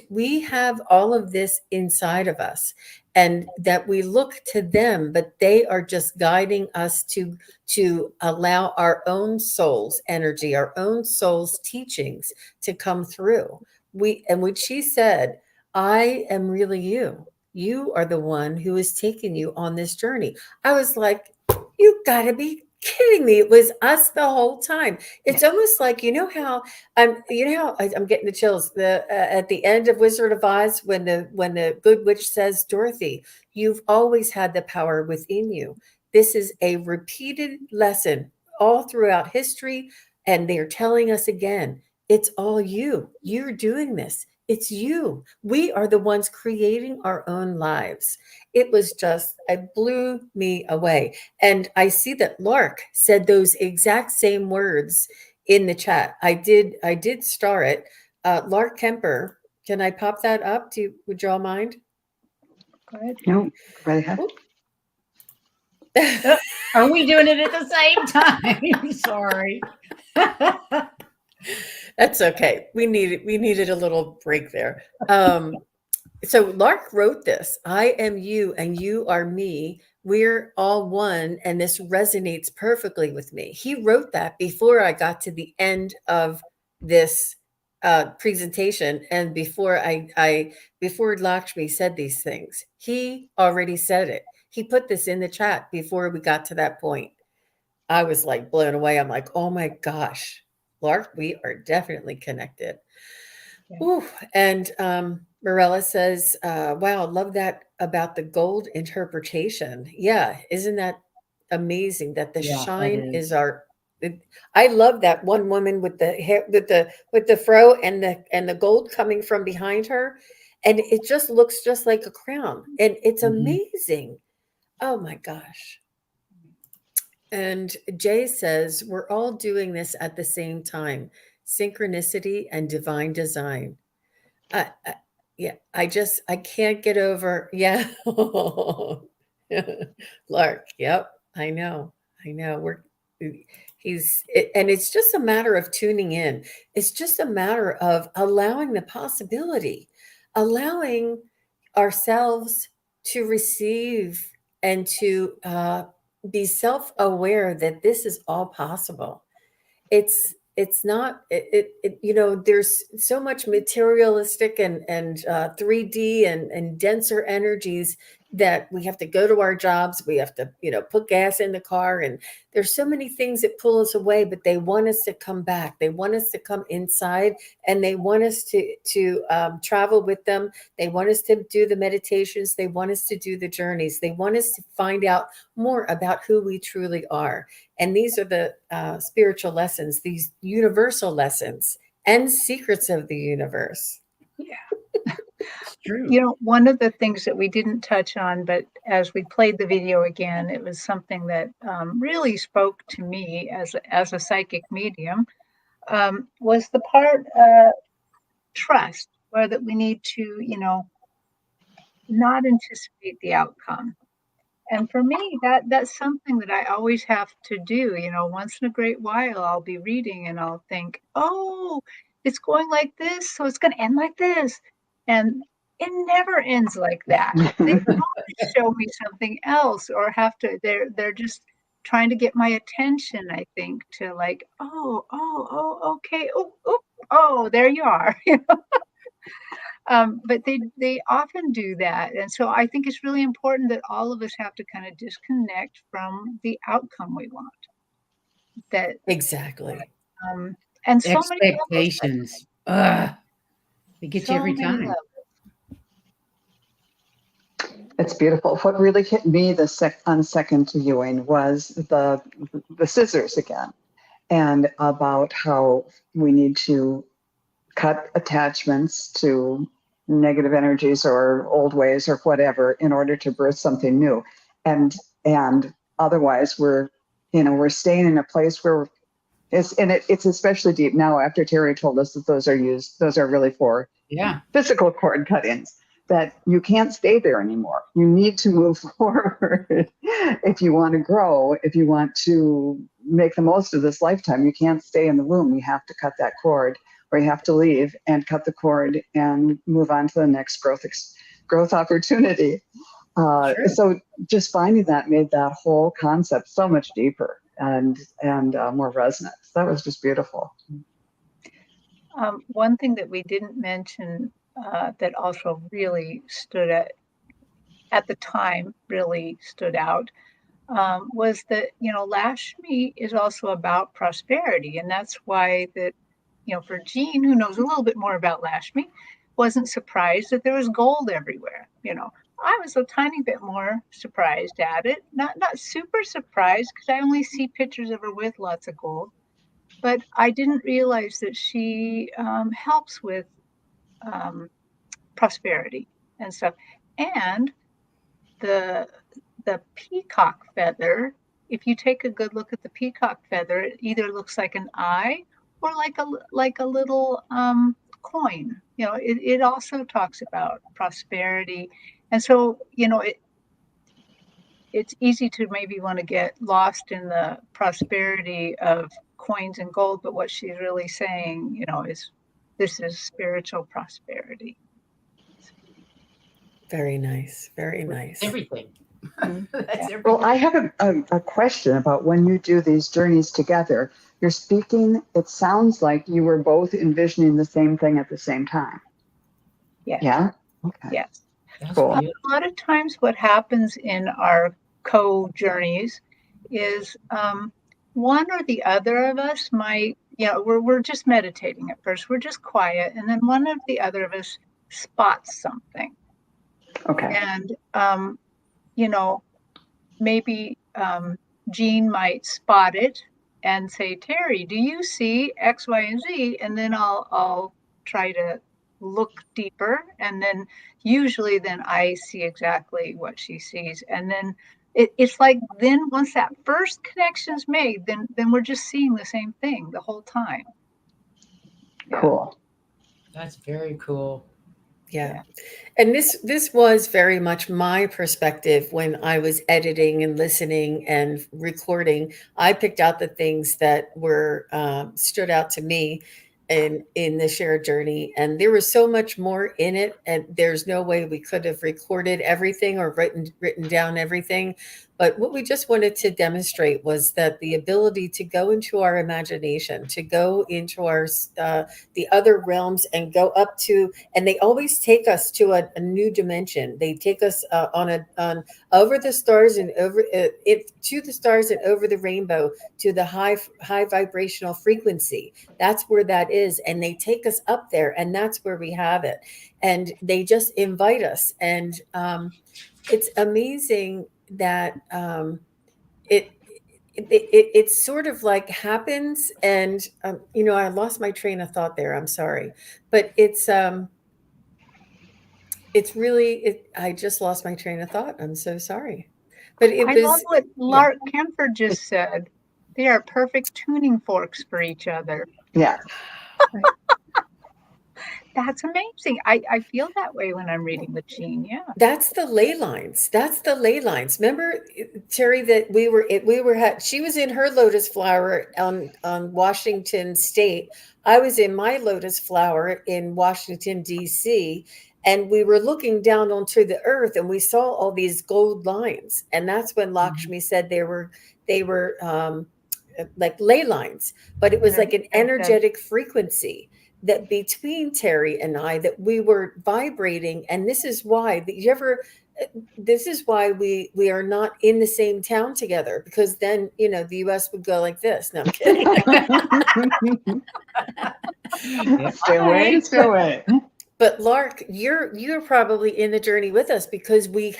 We have all of this inside of us, and that we look to them, but they are just guiding us to allow our own soul's energy, our own soul's teachings to come through. And when she said, I am really you. You are the one who is taking you on this journey. I was like, you gotta be kidding me. It was us the whole time. It's almost like, I'm getting the chills. At the end of Wizard of Oz, when the good witch says, Dorothy, you've always had the power within you. This is a repeated lesson all throughout history. And they're telling us again, it's all you. You're doing this. It's you. We are the ones creating our own lives. It blew me away. And I see that Lark said those exact same words in the chat. I did star it. Lark Kemper, can I pop that up? Would you all mind? Go ahead. No, go right ahead. Are we doing it at the same time? Sorry. That's okay. We needed a little break there. So Lark wrote this, I am you and you are me. We're all one. And this resonates perfectly with me. He wrote that before I got to the end of this presentation. And before Lakshmi said these things, he already said it. He put this in the chat before we got to that point. I was like blown away. I'm like, oh my gosh, Lark, we are definitely connected. Yeah. Ooh, and Morella says, wow, love that about the gold interpretation. Yeah, isn't that amazing that the shine is our I love that one woman with the hair with the fro and the gold coming from behind her, and it just looks just like a crown, and it's amazing. Oh my gosh. And Jay says, we're all doing this at the same time. Synchronicity and divine design. Yeah, I can't get over. Yeah. Lark. Yep. I know. And it's just a matter of tuning in. It's just a matter of allowing the possibility, allowing ourselves to receive and to be self-aware that this is all possible. It's not there's so much materialistic and 3D and denser energies that we have to go to our jobs, we have to put gas in the car, and there's so many things that pull us away, but they want us to come back, they want us to come inside, and they want us to travel with them. They want us to do the meditations, they want us to do the journeys, they want us to find out more about who we truly are. And these are the spiritual lessons, these universal lessons and secrets of the universe. Yeah. It's true. One of the things that we didn't touch on, but as we played the video again, it was something that really spoke to me as a psychic medium, was the part trust, where that we need to, not anticipate the outcome. And for me, that's something that I always have to do. Once in a great while, I'll be reading and I'll think, oh, it's going like this, so it's going to end like this. And it never ends like that. They always show me something else, or they're just trying to get my attention, I think, to like, oh, okay, oh, there you are. But they often do that. And so I think it's really important that all of us have to kind of disconnect from the outcome we want. That Exactly. And so many levels. Expectations. Ugh. It gets you So every many time. levels. It's beautiful. What really hit me on second viewing was the scissors again, and about how we need to cut attachments to negative energies or old ways or whatever in order to birth something new. And otherwise we're staying in a place where it's especially deep now after Terry told us that those are really for physical cord cut-ins, that you can't stay there anymore. You need to move forward if you want to grow, if you want to make the most of this lifetime. You can't stay in the womb. You have to cut that cord, or you have to leave and cut the cord and move on to the next growth opportunity. Sure. So just finding that made that whole concept so much deeper and more resonant. That was just beautiful. One thing that we didn't mention that also really stood at the time, really stood out, was that, Lashmi is also about prosperity. And that's why that, for Jean, who knows a little bit more about Lashmi, wasn't surprised that there was gold everywhere. I was a tiny bit more surprised at it. Not super surprised, because I only see pictures of her with lots of gold. But I didn't realize that she helps with prosperity and stuff. And the peacock feather, if you take a good look at the peacock feather, it either looks like an eye or like a little coin. It also talks about prosperity. And so, it's easy to maybe want to get lost in the prosperity of coins and gold, but what she's really saying, is this is spiritual prosperity. Very nice. Very nice. Everything. That's everything. Well, I have a question about when you do these journeys together. You're speaking, it sounds like you were both envisioning the same thing at the same time. Yes. Yeah? Okay. Yes. Cool. A lot of times what happens in our co-journeys is one or the other of us might, we're just meditating at first. We're just quiet. And then one of the other of us spots something. Okay. And, maybe Jean might spot it and say, Terry, do you see X, Y, and Z? And then I'll try to look deeper. And then usually then I see exactly what she sees. And then it's like, then once that first connection's made, then we're just seeing the same thing the whole time. Cool. That's very cool. Yeah. And this was very much my perspective when I was editing and listening and recording. I picked out the things that were stood out to me in the shared journey, and there was so much more in it. And there's no way we could have recorded everything or written down everything. But what we just wanted to demonstrate was that the ability to go into our imagination, to go into our the other realms, and go up to, and they always take us to a new dimension. They take us on over the stars and over to the stars and over the rainbow, to the high vibrational frequency. That's where that is, and they take us up there, and that's where we have it. And they just invite us, and it's amazing that it sort of like happens. And I lost my train of thought there. I'm sorry, but it's really I just lost my train of thought. I'm so sorry. But I love what Lark Kemper just said. They are perfect tuning forks for each other. Yeah. That's amazing. I feel that way when I'm reading with Jean. Yeah. That's the ley lines. Remember, Terry, that she was in her lotus flower on Washington State. I was in my lotus flower in Washington, D.C., and we were looking down onto the earth, and we saw all these gold lines. And that's when Lakshmi said they were like ley lines, but it was like an energetic frequency that between Terry and I, that we were vibrating. And this is why we are not in the same town together, because then, the US would go like this. No, I'm kidding. Stay away. But Lark, you're probably in the journey with us, because we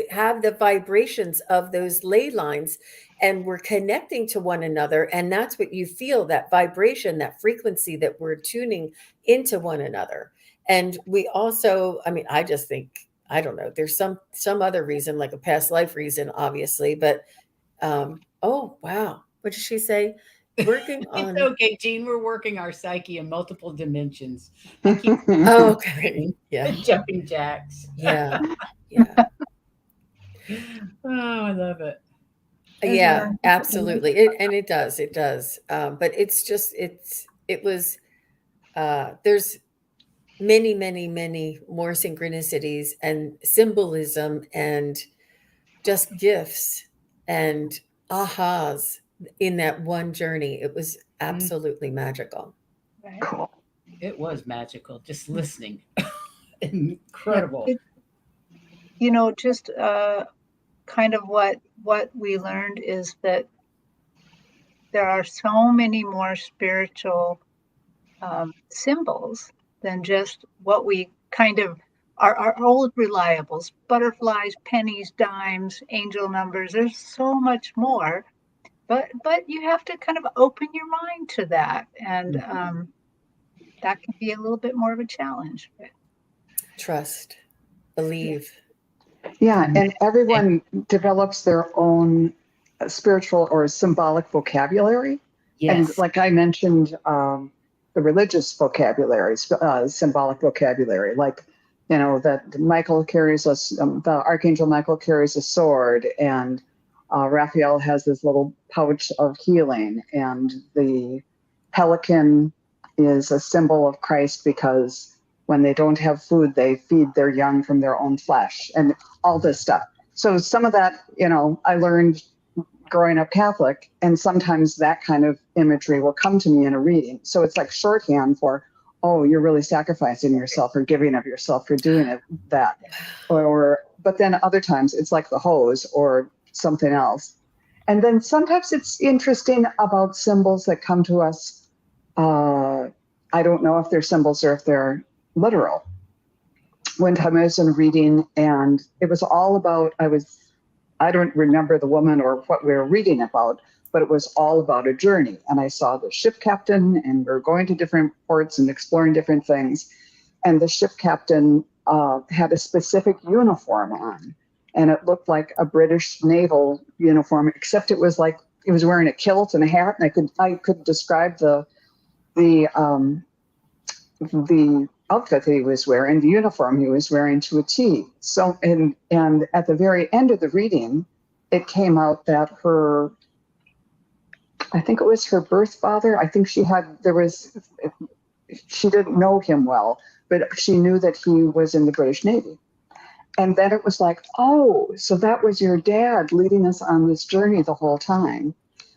have the vibrations of those ley lines, and we're connecting to one another. And that's what you feel, that vibration, that frequency, that we're tuning into one another. And we also, I just think, I don't know, there's some other reason, like a past life reason, obviously. But oh, wow. What did she say? Working on. It's okay, Jean. We're working our psyche in multiple dimensions. Oh, okay. Yeah. Jumping jacks. Yeah. Oh, I love it. Yeah, absolutely. It does. But it's just, it was, there's many, many, many more synchronicities and symbolism and just gifts and ahas in that one journey. It was absolutely magical. Cool. It was magical, just listening. Incredible. Just kind of what we learned is that there are so many more spiritual symbols than just what we kind of our old reliables: butterflies, pennies, dimes, angel numbers. There's so much more, but you have to kind of open your mind to that, and that can be a little bit more of a challenge. Trust, believe. Yeah, and everyone develops their own spiritual or symbolic vocabulary. Yes. And like I mentioned, the religious vocabulary, symbolic vocabulary, like, that Michael carries the Archangel Michael carries a sword, and Raphael has this little pouch of healing, and the pelican is a symbol of Christ, because when they don't have food, they feed their young from their own flesh, and all this stuff. So some of that, I learned growing up Catholic, and sometimes that kind of imagery will come to me in a reading. So it's like shorthand for, oh, you're really sacrificing yourself or giving of yourself for doing that. But then other times it's like the hose or something else. And then sometimes it's interesting about symbols that come to us. I don't know if they're symbols or if they're literal. One time I was in a reading, and it was all about, I don't remember the woman or what we were reading about, but it was all about a journey. And I saw the ship captain, and we were going to different ports and exploring different things. And the ship captain had a specific uniform on, and it looked like a British naval uniform, except it was like, he was wearing a kilt and a hat. And I could describe the outfit that he was wearing, the uniform he was wearing to a T. So, and at the very end of the reading, it came out that I think it was her birth father. I think she didn't know him well, but she knew that he was in the British Navy. And then it was like, oh, so that was your dad leading us on this journey the whole time.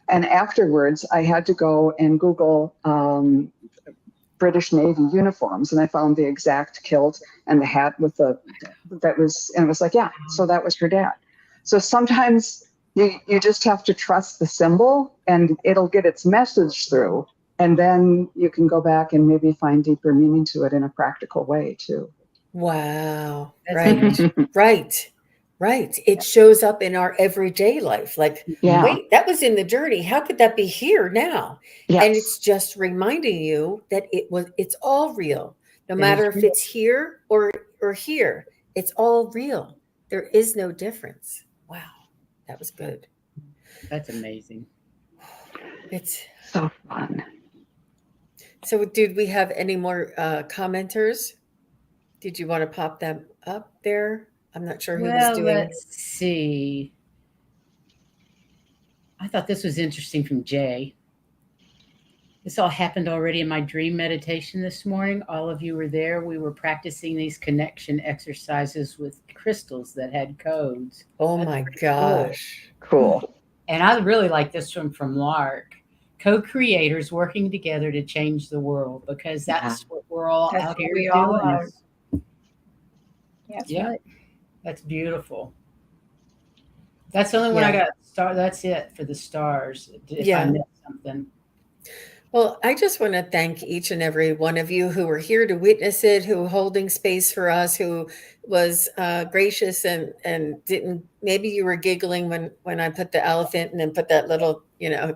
And afterwards, I had to go and Google British Navy uniforms, and I found the exact kilt and the hat and it was like, yeah, so that was her dad. So sometimes you just have to trust the symbol and it'll get its message through. And then you can go back and maybe find deeper meaning to it in a practical way too. Wow. That's Right. It shows up in our everyday life. Like, Yeah. wait, that was in the journey. How could that be here now? Yes. And it's just reminding you that it's all real. No It matter is if it's here or here, it's all real. There is no difference. Wow. That was good. That's amazing. It's So fun. so did we have any more commenters? Did you want to pop them up there? I'm not sure who was Well, doing. let's see. I thought this was interesting from Jay. This all happened already in my dream meditation this morning. All of you were there. We were practicing these connection exercises with crystals that had codes. Oh That's my pretty cool. gosh. Cool. And I really like this one from Lark. Co-creators working together to change the world, because that's what we're all That's out what here we all doing. are. That's Yeah, right. that's beautiful. That's the only one I Yeah. got. That's it for the stars. If I Yeah. missed something. Well, I just want to thank each and every one of you who were here to witness it, who were holding space for us, who was gracious and didn't. Maybe you were giggling when I put the elephant and then put that little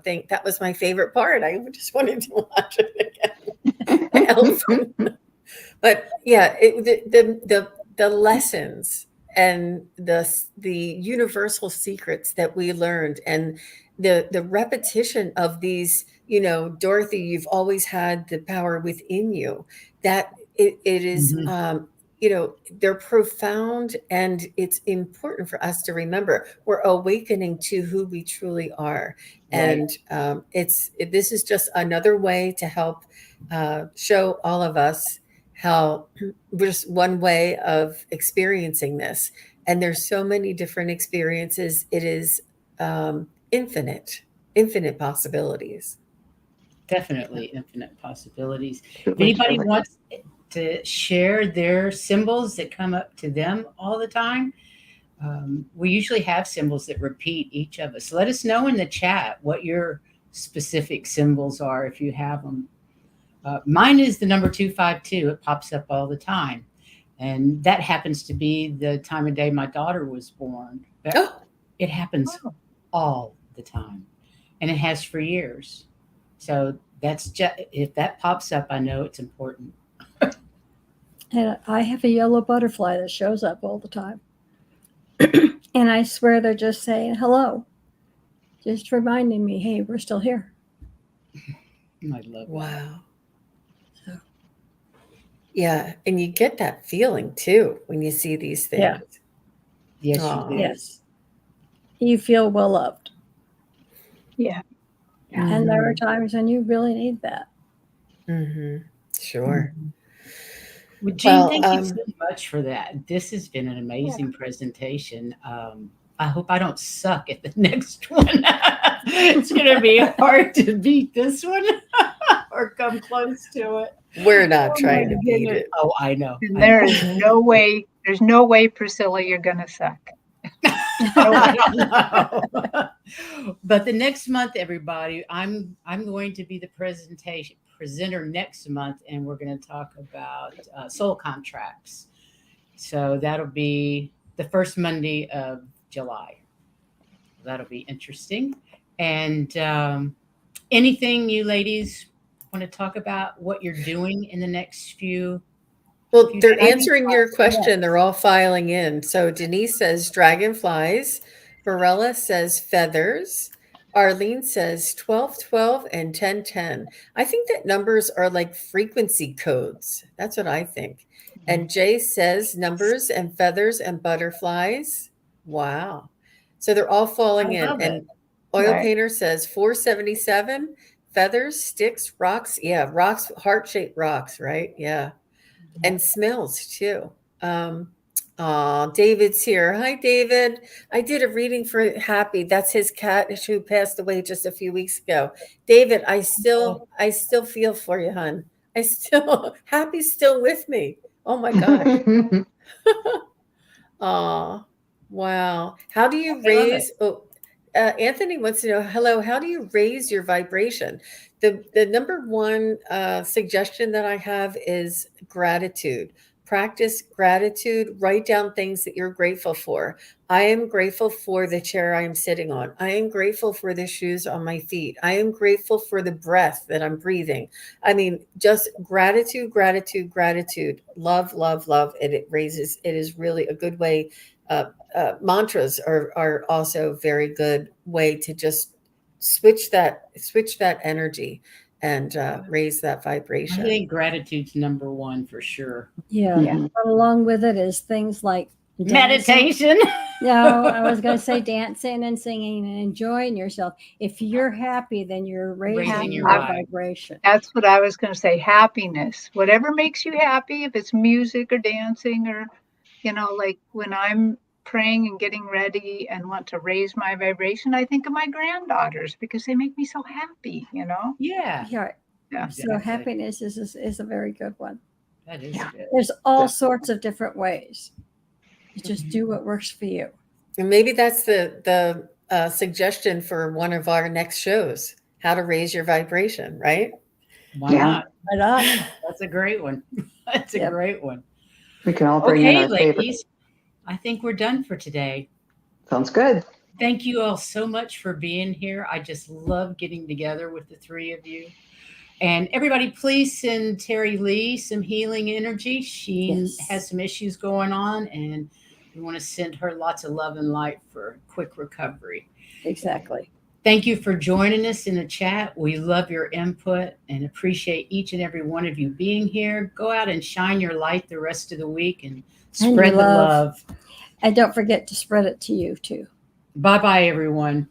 thing. That was my favorite part. I just wanted to watch it again. The elephant. But yeah, the lessons and the universal secrets that we learned, and the repetition of these, Dorothy, you've always had the power within you. That it is, Mhm. they're profound, and it's important for us to remember we're awakening to who we truly are. Right. And this is just another way to help show all of us how just one way of experiencing this. And there's so many different experiences. It is infinite possibilities. Definitely infinite possibilities. If Truly, anybody truly. wants to share their symbols that come up to them all the time, we usually have symbols that repeat each of us. Let us know in the chat what your specific symbols are if you have them. Mine is the number 252. It pops up all the time. And that happens to be the time of day my daughter was born. But Oh, it happens all the time. And it has for years. So that's just, if that pops up, I know it's important. And I have a yellow butterfly that shows up all the time. And I swear they're just saying hello, just reminding me, hey, we're still here. I love that. wow. Yeah, and you get that feeling too when you see these things. Yeah. Yes, Aw. you do. Yes. You feel well loved. Yeah. And there are times when you really need that. Mm-hmm. Sure. Well, Jean, Well, thank you so much for that. This has been an amazing presentation. I hope I don't suck at the next one. It's going to be hard to beat this one or come close to it. we're not Oh trying my to beat goodness. it. Oh, I know. And there is no way, there's no way, Priscilla, you're going to suck. I don't know. But the next month, everybody, I'm going to be the presenter next month, and we're going to talk about soul contracts. So that'll be the first Monday of July. That'll be interesting. And anything you ladies want to talk about what you're doing in the next few? Well, Few they're days? answering your question. They're all filing in. So Denise says dragonflies. Varela says feathers. Arlene says 1212 and 1010. I think that numbers are like frequency codes. That's what I think. And Jay says numbers and feathers and butterflies. Wow. So they're all falling I in. love it. And Oil Right. Painter says 477, feathers, sticks, rocks. Yeah, rocks, heart-shaped rocks, right? Yeah. And smells too. David's here. Hi, David. I did a reading for Happy. That's his cat who passed away just a few weeks ago. David, I still feel for you, hon. Happy's still with me. Oh my gosh. Aw, wow. How do you I love raise? Oh, Anthony wants to know. Hello, how do you raise your vibration? The number one suggestion that I have is gratitude. Practice gratitude. Write down things that you're grateful for. I am grateful for the chair I am sitting on. I am grateful for the shoes on my feet. I am grateful for the breath that I'm breathing. I mean, just gratitude, gratitude, gratitude, love, love, love. And it raises, it is really a good way. Mantras are also a very good way to just switch that energy and raise that I vibration. think gratitude's number one for sure. Yeah. Yeah. But along with it is things like dancing. Meditation. No, I was going to say dancing and singing and enjoying yourself. If you're happy, then you're raising your your vibe. vibration. That's what I was going to say. Happiness, whatever makes you happy, if it's music or dancing or, like when I'm praying and getting ready and want to raise my vibration, I think of my granddaughters because they make me so happy, Yeah. Yeah. Yeah. So Exactly. happiness is a very good one. That is good. There's all sorts of different ways. You just do what works for you. And maybe that's the suggestion for one of our next shows: how to raise your vibration. Right? Why Yeah. not? Right on. That's a great one. That's a Yep. great one. We can all bring in Okay, our favorite. ladies, I think we're done for today. Sounds good. Thank you all so much for being here. I just love getting together with the three of you. And everybody, please send Terry Lee some healing energy. She Yes. has some issues going on, and we want to send her lots of love and light for quick recovery. Exactly. Thank you for joining us in the chat. We love your input and appreciate each and every one of you being here. Go out and shine your light the rest of the week and And spread the love. love. And don't forget to spread it to you too. Bye-bye, everyone.